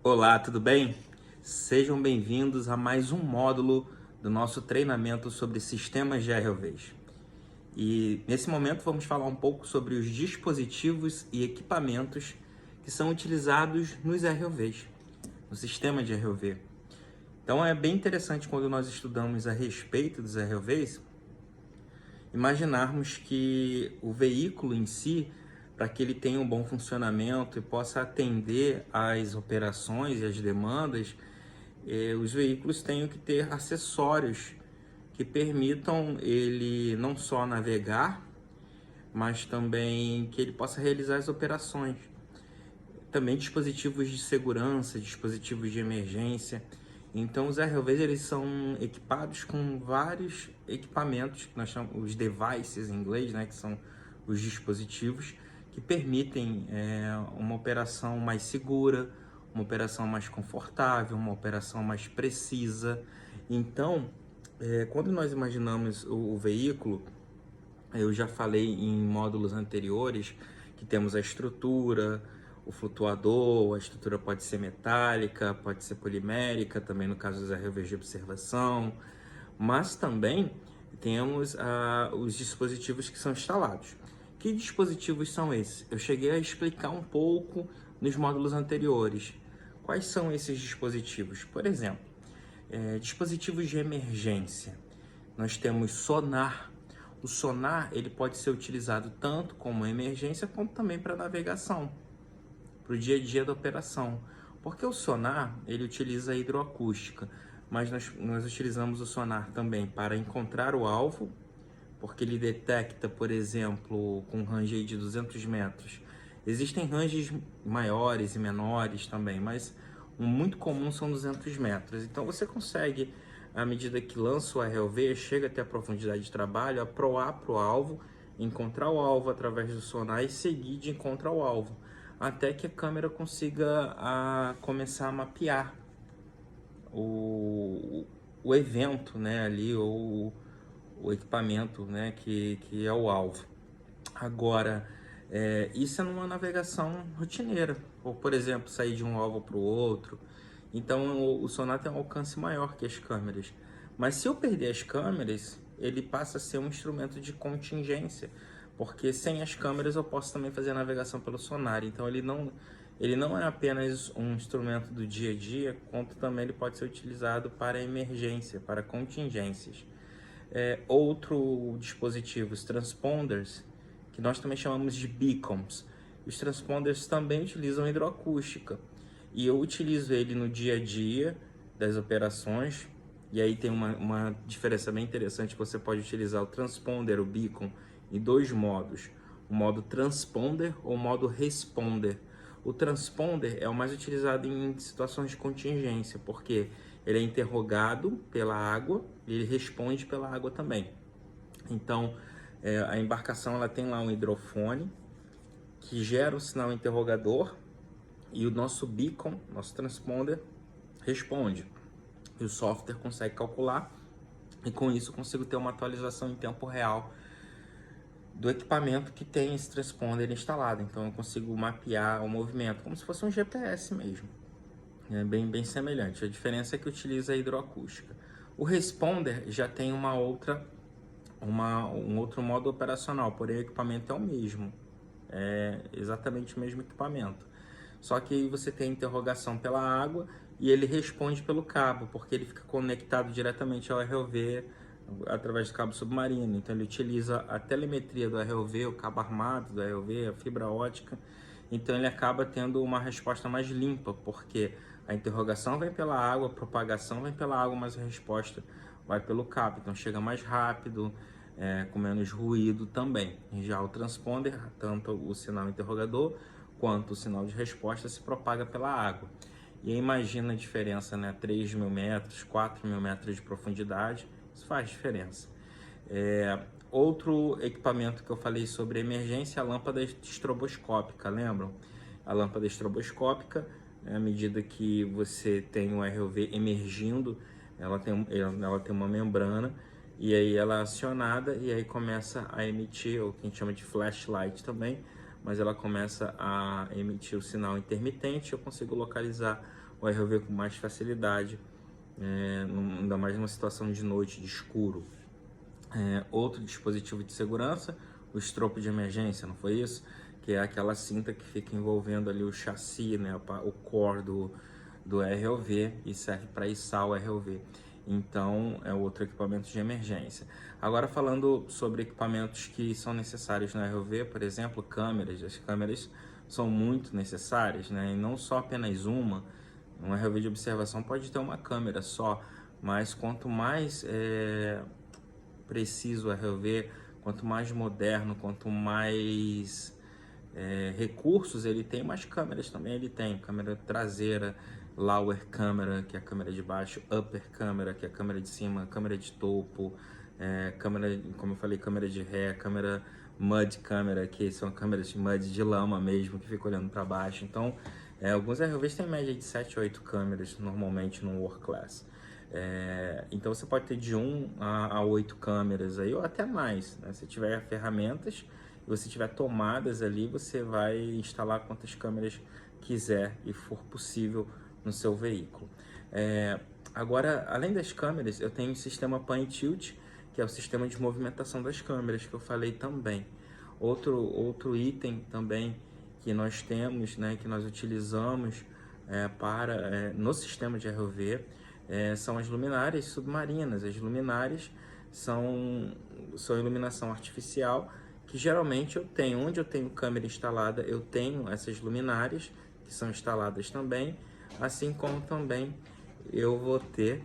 Olá, tudo bem? Sejam bem-vindos a mais um módulo do nosso treinamento sobre sistemas de ROVs. E nesse momento vamos falar um pouco sobre os dispositivos e equipamentos que são utilizados nos ROVs, no sistema de ROV. Então é bem interessante quando nós estudamos a respeito dos ROVs, imaginarmos que o veículo em si, para que ele tenha um bom funcionamento e possa atender às operações e às demandas, os veículos têm que ter acessórios que permitam ele não só navegar, mas também que ele possa realizar as operações. Também dispositivos de segurança, dispositivos de emergência. Então os ROVs eles são equipados com vários equipamentos, que nós chamamos os devices em inglês, né, que são os dispositivos que permitem uma operação mais segura, uma operação mais confortável, uma operação mais precisa. Então, quando nós imaginamos o veículo, eu já falei em módulos anteriores que temos a estrutura, o flutuador, a estrutura pode ser metálica, pode ser polimérica, também no caso dos ROVs de observação, mas também temos os dispositivos que são instalados. Que dispositivos são esses? Eu cheguei a explicar um pouco nos módulos anteriores. Quais são esses dispositivos? Por exemplo, dispositivos de emergência. Nós temos sonar. O sonar ele pode ser utilizado tanto como emergência, como também para navegação, para o dia a dia da operação. Porque o sonar ele utiliza a hidroacústica, mas nós utilizamos o sonar também para encontrar o alvo, porque ele detecta, por exemplo, com um range de 200 metros. Existem ranges maiores e menores também, mas um muito comum são 200 metros. Então você consegue, à medida que lança o ROV, chega até a profundidade de trabalho, aproar para o alvo, encontrar o alvo através do sonar e seguir de encontro ao alvo, até que a câmera consiga começar a mapear o evento, né, ali, ou o equipamento, né, que é o alvo. Agora, isso é numa navegação rotineira, ou por exemplo, sair de um alvo para o outro. Então o sonar tem um alcance maior que as câmeras. Mas se eu perder as câmeras, ele passa a ser um instrumento de contingência, porque sem as câmeras eu posso também fazer a navegação pelo sonar. Então ele não é apenas um instrumento do dia a dia, quanto também ele pode ser utilizado para emergência, para contingências. Outro dispositivo, os transponders, que nós também chamamos de beacons. Os transponders também utilizam hidroacústica, e eu utilizo ele no dia a dia das operações. E aí tem uma diferença bem interessante, que você pode utilizar o transponder, o beacon, em dois modos: o modo transponder ou o modo responder. O transponder é o mais utilizado em situações de contingência, porque ele é interrogado pela água e ele responde pela água também. Então, a embarcação ela tem lá um hidrofone que gera o sinal interrogador, e o nosso beacon, nosso transponder, responde. E o software consegue calcular, e com isso eu consigo ter uma atualização em tempo real do equipamento que tem esse transponder instalado. Então eu consigo mapear o movimento, como se fosse um GPS mesmo. É bem semelhante. A diferença é que utiliza a hidroacústica. O responder já tem um outro modo operacional, porém o equipamento é o mesmo. É exatamente o mesmo equipamento. Só que aí você tem a interrogação pela água e ele responde pelo cabo, porque ele fica conectado diretamente ao ROV através do cabo submarino. Então ele utiliza a telemetria do ROV, o cabo armado do ROV, a fibra ótica. Então ele acaba tendo uma resposta mais limpa, porque a interrogação vem pela água, a propagação vem pela água, mas a resposta vai pelo cabo. Então chega mais rápido, com menos ruído também. Já o transponder, tanto o sinal interrogador quanto o sinal de resposta se propaga pela água. E aí imagina a diferença, né? 3.000 metros, 4.000 metros de profundidade, isso faz diferença. Outro equipamento que eu falei sobre emergência é a lâmpada estroboscópica, lembram? A lâmpada estroboscópica, à medida que você tem o ROV emergindo, ela tem uma membrana, e aí ela é acionada e aí começa a emitir o que a gente chama de flashlight também, mas ela começa a emitir o sinal intermitente. Eu consigo localizar o ROV com mais facilidade, ainda mais numa situação de noite, de escuro. Outro dispositivo de segurança, o estropo de emergência, não foi isso? Que é aquela cinta que fica envolvendo ali o chassi, né, o core do ROV e serve para içar o ROV. Então, é outro equipamento de emergência. Agora, falando sobre equipamentos que são necessários no ROV, por exemplo, câmeras. As câmeras são muito necessárias, né? E não só apenas uma. Um ROV de observação pode ter uma câmera só, mas quanto mais preciso o ROV, quanto mais moderno, quanto mais recursos ele tem, mais câmeras também ele tem. Câmera traseira, lower camera, que é a câmera de baixo, upper camera, que é a câmera de cima, câmera de topo, câmera, como eu falei, câmera de ré, câmera mud camera, que são câmeras de mud, de lama mesmo, que fica olhando para baixo. Então, alguns ROVs têm média de 7 ou 8 câmeras normalmente no World Class. Então você pode ter de 1 a 8 câmeras aí, ou até mais, né? Se tiver ferramentas e você tiver tomadas ali, você vai instalar quantas câmeras quiser e for possível no seu veículo. Agora, além das câmeras, eu tenho o sistema Pan e Tilt, que é o sistema de movimentação das câmeras, que eu falei também. Outro item também que nós temos, né, que nós utilizamos no sistema de ROV, são as luminárias submarinas. As luminárias são iluminação artificial, que geralmente eu tenho, onde eu tenho câmera instalada, eu tenho essas luminárias que são instaladas também, assim como também eu vou ter